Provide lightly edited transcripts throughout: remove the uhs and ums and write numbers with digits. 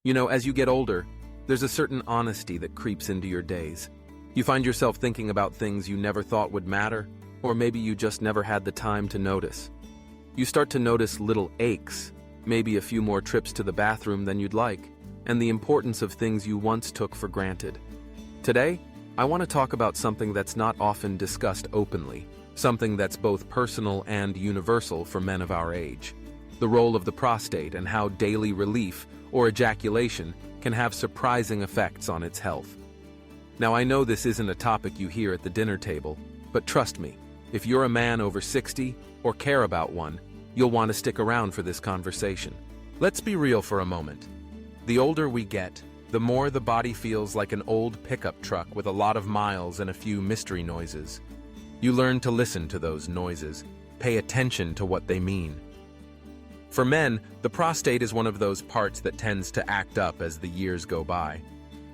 As you get older, there's a certain honesty that creeps into your days. You find yourself thinking about things you never thought would matter, or maybe you just never had the time to notice. You start to notice little aches, maybe a few more trips to the bathroom than you'd like, and the importance of things you once took for granted. Today, I want to talk about something that's not often discussed openly, something that's both personal and universal for men of our age. The role of the prostate and how daily relief or ejaculation can have surprising effects on its health. Now, I know this isn't a topic you hear at the dinner table, but trust me, if you're a man over 60 or care about one, you'll want to stick around for this conversation. Let's be real for a moment. The older we get, the more the body feels like an old pickup truck with a lot of miles and a few mystery noises. You learn to listen to those noises, pay attention to what they mean. For men, the prostate is one of those parts that tends to act up as the years go by.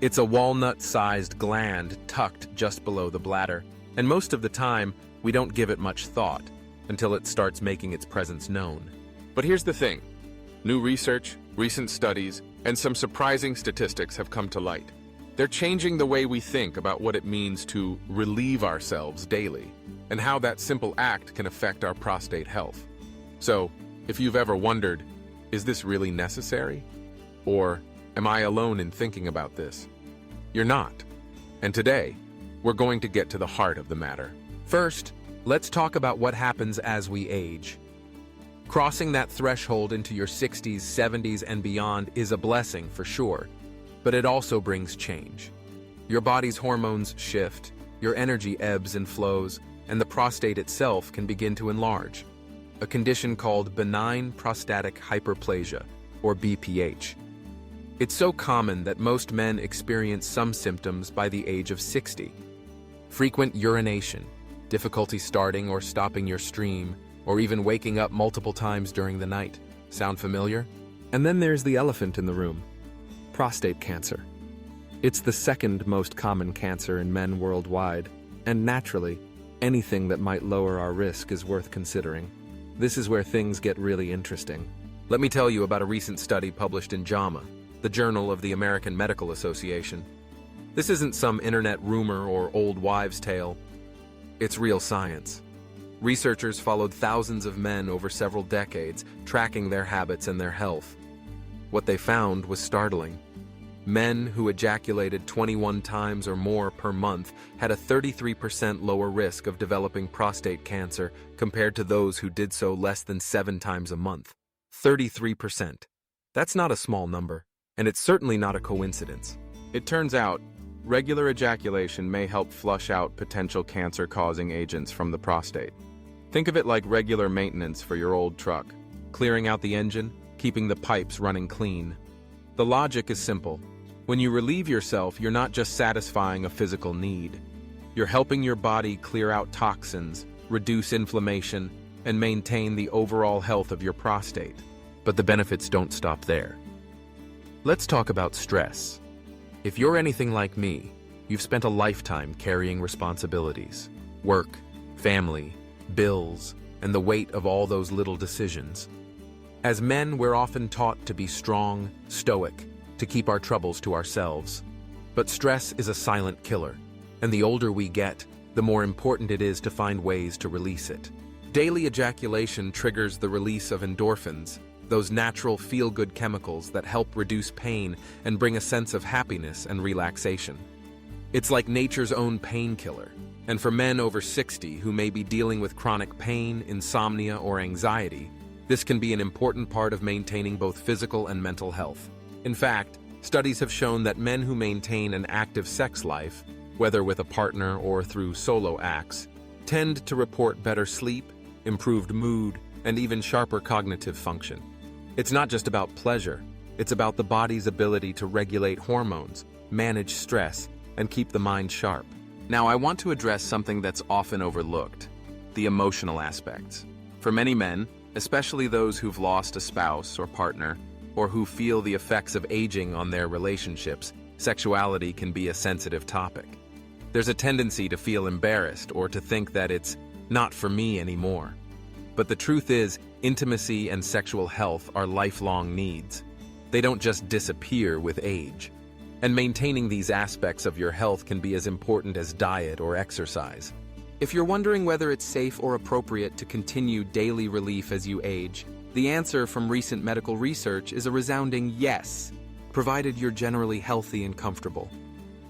It's a walnut-sized gland tucked just below the bladder, and most of the time, we don't give it much thought until it starts making its presence known. But here's the thing. New research, recent studies, and some surprising statistics have come to light. They're changing the way we think about what it means to relieve ourselves daily, and how that simple act can affect our prostate health. So, if you've ever wondered, is this really necessary? Or, am I alone in thinking about this? You're not. And today, we're going to get to the heart of the matter. First, let's talk about what happens as we age. Crossing that threshold into your 60s, 70s, and beyond is a blessing for sure, but it also brings change. Your body's hormones shift, your energy ebbs and flows, and the prostate itself can begin to enlarge, a condition called benign prostatic hyperplasia, or BPH. It's so common that most men experience some symptoms by the age of 60. Frequent urination, difficulty starting or stopping your stream, or even waking up multiple times during the night. Sound familiar? And then there's the elephant in the room, prostate cancer. It's the second most common cancer in men worldwide, and naturally, anything that might lower our risk is worth considering. This is where things get really interesting. Let me tell you about a recent study published in JAMA, the Journal of the American Medical Association. This isn't some internet rumor or old wives' tale. It's real science. Researchers followed thousands of men over several decades, tracking their habits and their health. What they found was startling. Men who ejaculated 21 times or more per month had a 33% lower risk of developing prostate cancer compared to those who did so less than 7 times a month. 33%. That's not a small number, and it's certainly not a coincidence. It turns out, regular ejaculation may help flush out potential cancer-causing agents from the prostate. Think of it like regular maintenance for your old truck, clearing out the engine, keeping the pipes running clean. The logic is simple. When you relieve yourself, you're not just satisfying a physical need. You're helping your body clear out toxins, reduce inflammation, and maintain the overall health of your prostate. But the benefits don't stop there. Let's talk about stress. If you're anything like me, you've spent a lifetime carrying responsibilities, work, family, bills, and the weight of all those little decisions. As men, we're often taught to be strong, stoic, to keep our troubles to ourselves. But stress is a silent killer, and the older we get, the more important it is to find ways to release it. Daily ejaculation triggers the release of endorphins, those natural feel-good chemicals that help reduce pain and bring a sense of happiness and relaxation. It's like nature's own painkiller. And for men over 60 who may be dealing with chronic pain, insomnia, or anxiety, this can be an important part of maintaining both physical and mental health. In fact, studies have shown that men who maintain an active sex life, whether with a partner or through solo acts, tend to report better sleep, improved mood, and even sharper cognitive function. It's not just about pleasure, it's about the body's ability to regulate hormones, manage stress, and keep the mind sharp. Now, I want to address something that's often overlooked, the emotional aspects. For many men, especially those who've lost a spouse or partner, or who feel the effects of aging on their relationships, sexuality can be a sensitive topic. There's a tendency to feel embarrassed or to think that it's not for me anymore. But the truth is, intimacy and sexual health are lifelong needs. They don't just disappear with age. And maintaining these aspects of your health can be as important as diet or exercise. If you're wondering whether it's safe or appropriate to continue daily relief as you age, the answer from recent medical research is a resounding yes, provided you're generally healthy and comfortable.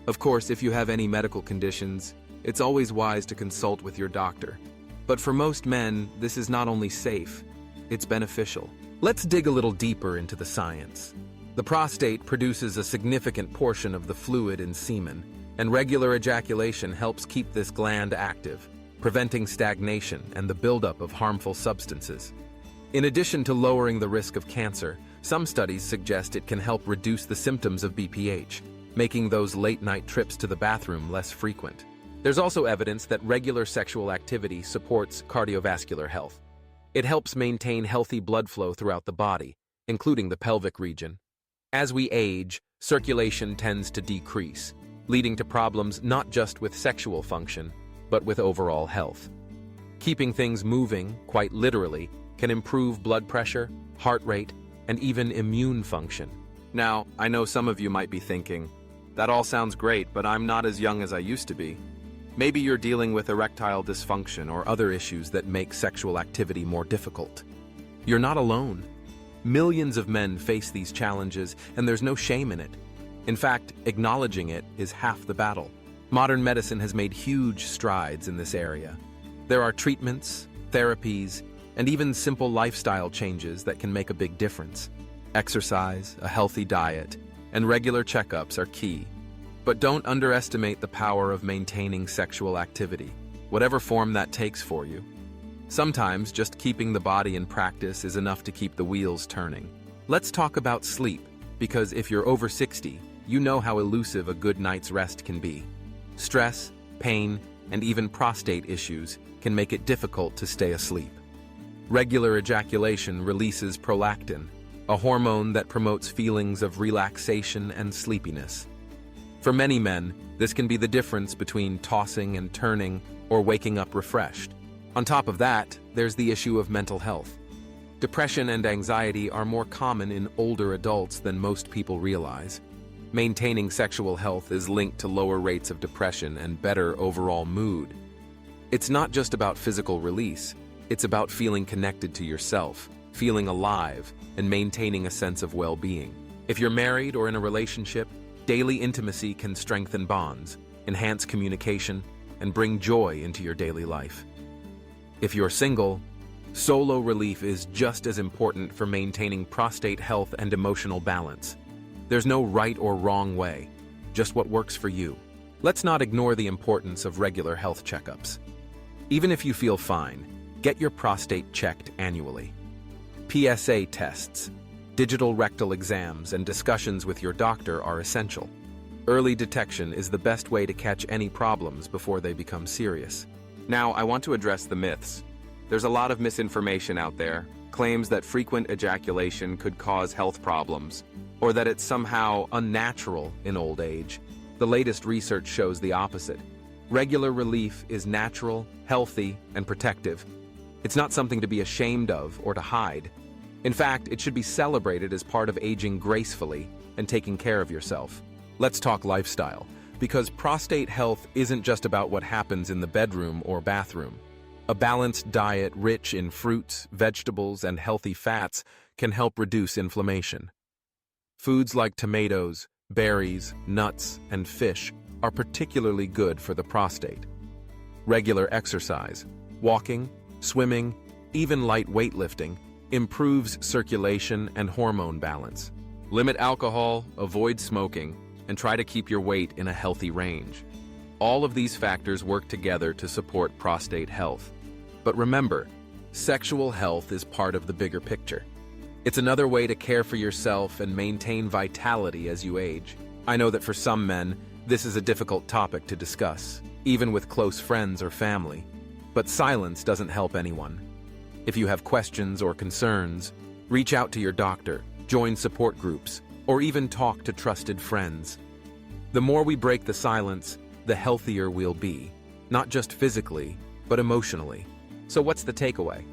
Of course, if you have any medical conditions, it's always wise to consult with your doctor. But for most men, this is not only safe, it's beneficial. Let's dig a little deeper into the science. The prostate produces a significant portion of the fluid in semen, and regular ejaculation helps keep this gland active, preventing stagnation and the buildup of harmful substances. In addition to lowering the risk of cancer, some studies suggest it can help reduce the symptoms of BPH, making those late-night trips to the bathroom less frequent. There's also evidence that regular sexual activity supports cardiovascular health. It helps maintain healthy blood flow throughout the body, including the pelvic region. As we age, circulation tends to decrease, leading to problems not just with sexual function, but with overall health. Keeping things moving, quite literally, can improve blood pressure, heart rate, and even immune function. Now, I know some of you might be thinking, that all sounds great, but I'm not as young as I used to be. Maybe you're dealing with erectile dysfunction or other issues that make sexual activity more difficult. You're not alone. Millions of men face these challenges, and there's no shame in it. In fact, acknowledging it is half the battle. Modern medicine has made huge strides in this area. There are treatments, therapies, and even simple lifestyle changes that can make a big difference. Exercise, a healthy diet, and regular checkups are key. But don't underestimate the power of maintaining sexual activity, whatever form that takes for you. Sometimes just keeping the body in practice is enough to keep the wheels turning. Let's talk about sleep, because if you're over 60, you know how elusive a good night's rest can be. Stress, pain, and even prostate issues can make it difficult to stay asleep. Regular ejaculation releases prolactin, a hormone that promotes feelings of relaxation and sleepiness. For many men, this can be the difference between tossing and turning or waking up refreshed. On top of that, there's the issue of mental health. Depression and anxiety are more common in older adults than most people realize. Maintaining sexual health is linked to lower rates of depression and better overall mood. It's not just about physical release, it's about feeling connected to yourself, feeling alive, and maintaining a sense of well-being. If you're married or in a relationship, daily intimacy can strengthen bonds, enhance communication, and bring joy into your daily life. If you're single, solo relief is just as important for maintaining prostate health and emotional balance. There's no right or wrong way, just what works for you. Let's not ignore the importance of regular health checkups. Even if you feel fine, get your prostate checked annually. PSA tests, digital rectal exams, and discussions with your doctor are essential. Early detection is the best way to catch any problems before they become serious. Now, I want to address the myths. There's a lot of misinformation out there, claims that frequent ejaculation could cause health problems, or that it's somehow unnatural in old age. The latest research shows the opposite. Regular relief is natural, healthy, and protective. It's not something to be ashamed of or to hide. In fact, it should be celebrated as part of aging gracefully and taking care of yourself. Let's talk lifestyle, because prostate health isn't just about what happens in the bedroom or bathroom. A balanced diet rich in fruits, vegetables, and healthy fats can help reduce inflammation. Foods like tomatoes, berries, nuts, and fish are particularly good for the prostate. Regular exercise, walking, swimming, even light weightlifting, improves circulation and hormone balance. Limit alcohol, avoid smoking, and try to keep your weight in a healthy range. All of these factors work together to support prostate health. But remember, sexual health is part of the bigger picture. It's another way to care for yourself and maintain vitality as you age. I know that for some men, this is a difficult topic to discuss, even with close friends or family. But silence doesn't help anyone. If you have questions or concerns, reach out to your doctor, join support groups, or even talk to trusted friends. The more we break the silence, the healthier we'll be, not just physically, but emotionally. So what's the takeaway?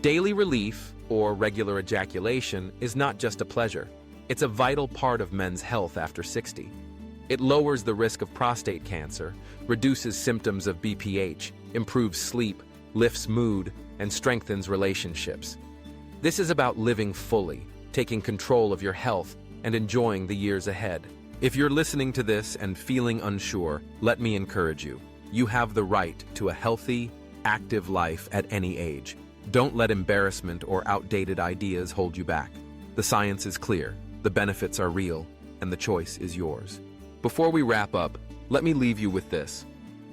Daily relief, or regular ejaculation, is not just a pleasure. It's a vital part of men's health after 60. It lowers the risk of prostate cancer, reduces symptoms of BPH, improves sleep, lifts mood, and strengthens relationships. This is about living fully, taking control of your health, and enjoying the years ahead. If you're listening to this and feeling unsure, let me encourage you. You have the right to a healthy, active life at any age. Don't let embarrassment or outdated ideas hold you back. The science is clear, the benefits are real, and the choice is yours. Before we wrap up, let me leave you with this.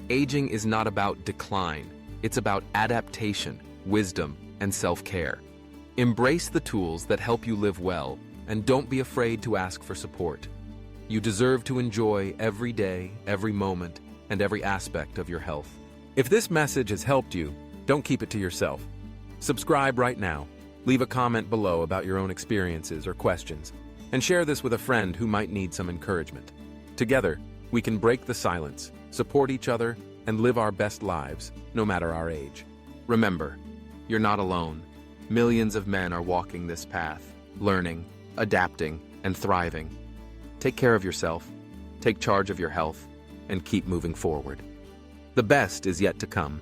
Aging is not about decline. It's about adaptation, wisdom, and self-care. Embrace the tools that help you live well, and don't be afraid to ask for support. You deserve to enjoy every day, every moment, and every aspect of your health. If this message has helped you, don't keep it to yourself. Subscribe right now, leave a comment below about your own experiences or questions, and share this with a friend who might need some encouragement. Together, we can break the silence, support each other, and live our best lives, no matter our age. Remember, you're not alone. Millions of men are walking this path, learning, adapting, and thriving. Take care of yourself, take charge of your health, and keep moving forward. The best is yet to come.